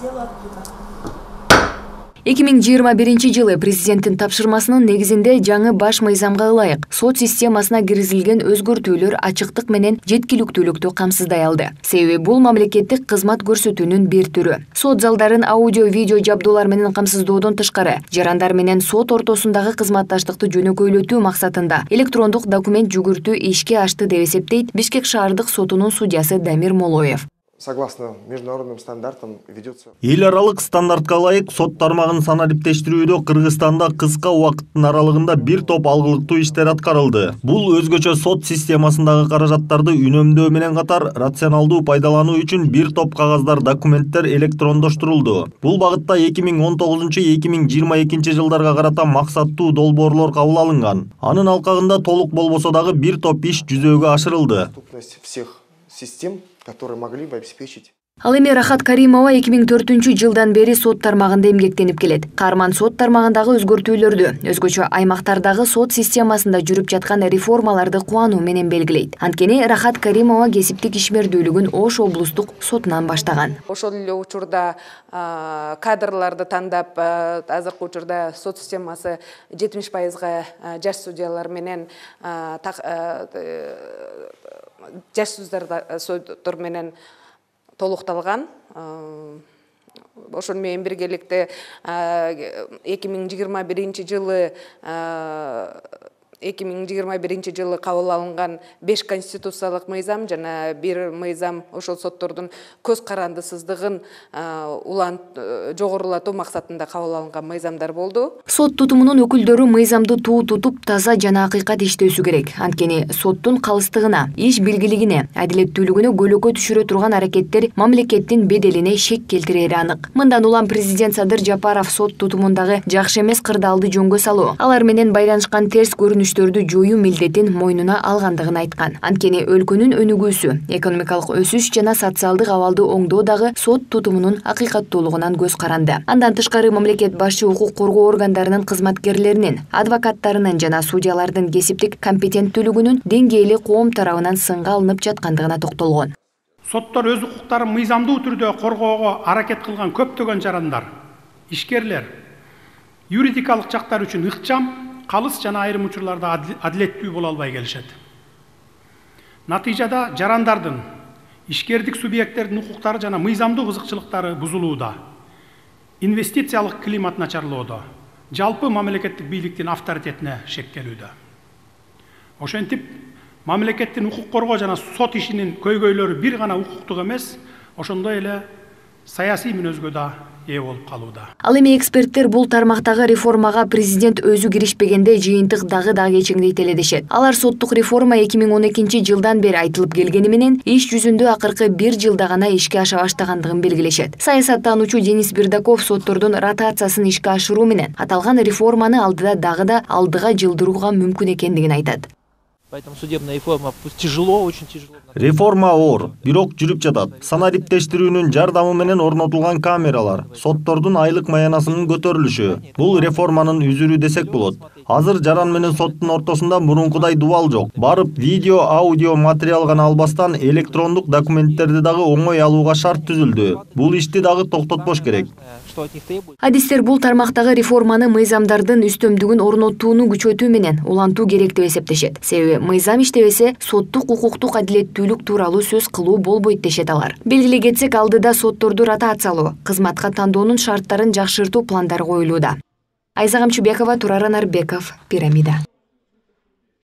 дело открыто. 2021 президенттин тапшырмасынын негизинде жаңы баш мыйзамга ылайык сот системасына киргизилген өзгөртүүлөр ачыктык менен жеткиликтүүлүктү камсыздай алды. Себеби бул мамлекеттик кызмат көрсөтүүнүн бир түрү. Сот залдарын аудио-видео жабдуулар менен камсыздоодон тышкары, жарандар менен сот ортосундагы кызматташтыкты жөнөкөйлөтүү максатында электрондук документ жүгүртүү ишке ашты деп эсептейт Бишкек шаардык сотунун судьясы Дамир Молоев. Согласно международным стандартам ведется. Эл аралык стандартка ылайык сот тармагын санариптештирүүдө Кыргызстанда кыска убакыттын аралыгында бир топ алгылыктуу иштер аткарылды. Бул өзгөчө сот системасындагы каражаттарды үнөмдөө менен катар рационалдуу пайдалануу үчүн бир топ кагаздар, документтер электрондоштурулду. Бул багытта 2019-2022 жылдарга карата максаттуу долбоорлор кабыл алынган. Анын алкагында толук болбосо дагы бир топ иш жүзөгө ашырылды. Всех систем, которые могли бы обеспечить. Ал эми Рахат Каримова 2004 жылдан бери сот тармагында эмгектенип келет. Каарман сот тармагындагы өзгөртүүлөрдү, өзгөчө аймактардагы сот системасында жүрүп жаткан реформаларды кубануу менен белгилейт. Анткени Рахат Каримова кесиптик ишмердүүлүгүн Ош облустук сотунан баштаган. Ошол эле учурда кадрларды тандап, азыркы учурда сот системасы 70%га жаш судьялар менен жаш судьялар менен толукталган. Ошон менен биргеликте 2021 жылы кабыл алынган 5 конституциялык мыйзам жана бир мыйзам ошол соттордун көз карандысыздыгын жогорулатуу максатында кабыл алынган мыйзамдар болду. Сот тутумунун өкүлдөрү мыйзамды туу тутуп, таза жана акыйкат иштөөсү керек. Анткени соттун калыстыгына, иш билгилигине, адилеттүүлүгүнө көлөкө түшүрө турган аракеттер мамлекеттин беделине шек келтирери анык. Мындан улам президент Садыр Жапаров сот тутумундагы жакшы эмес кырдаалды жөнгө салуу, алар менен байланышкан терс көрүнүштөрдү жоюу милдетин мойнуна алгандыгын айткан. Анткени өлкөнүн өнүгүүсү, экономикалык өсүш жана социалдык абалды оңдоо дагы сот тутумунун акыйкаттуулугунан көз каранды. Андан тышкары мамлекет башы укук коргоо органдарынын кызматкерлеринин, адвокаттарынын жана судьялардын кесиптик компетенттүүлүгүнүн деңгээли коом тарабынан сынга алынып жаткандыгына токтолгон. Соттор өз укуктарын мыйзамдуу түрдө коргоого аракет кылган көптөгөн жарандар, ишкерлер юридикалык жактар үчүн ыкчам, калыс жана айрым учурларда адилеттүү боло албай келишет. Натыйжада жарандардын, ишкердик субъекттердин укуктары жана мыйзамдуу кызыкчылыктары бузулууда, инвестициялык климат начарлоодо, жалпы мамлекеттик бийликтин авторитетине шек келүүдө. Ошентип, мамлекеттин укук коргоо жана сот ишинин көйгөйлөрү бир гана укуктук эмес, ошондой эле саясий мүнөзгө да ээ болуп калууда. Ал эми эксперттер бул тармактагы реформага президент өзү киришпегенде жыйынтык дагы кечиңдейт эле дешет. Алар соттук реформа 2012 жылдан бери айтылып келгени менен иш жүзүндө акыркы 1 жылда гана ишке аша баштагандыгын белгилешет. Саясаттануучу Денис Бердаков соттордун ротациясын ишке ашыруу менен аталган реформаны алдыда дагы да алдыга жылдырууга мүмкүн экендигин айтат. Поэтому судебная реформа пусть тяжело, очень тяжело. Реформа оор, бирок жүрүп жатат. Санариптештирүүнүн жардамы менен орнотулган камералар, соттордун айлык маянасынын көтөрүлүшү. Бул реформанын үзүрү десек болот. Азыр жаран менен соттун ортосунда мурункудай дубал жок. Барып видео, аудио материал гана албастан электрондук документтерди дагы оңой алууга шарт түзүлдү. Бул ишти дагы токтотпош керек. Адистер бул тармактагы реформаны мыйзамдардын үстөмдүгүн орнотууну күчөтүү менен улантуу керек деп эсептешет. Себеби мыйзам иштебесе соттук укуктук адилеттүүлүк тууралуу сөз кылуу болбойт дешет алар. Белгилей кетсек, алдыда сотторду ротациялоо, кызматка тандоонун шарттарын жакшыртуу пландары коюлууда. Айза Камчыбекова, Турар Анарбеков, Пирамида.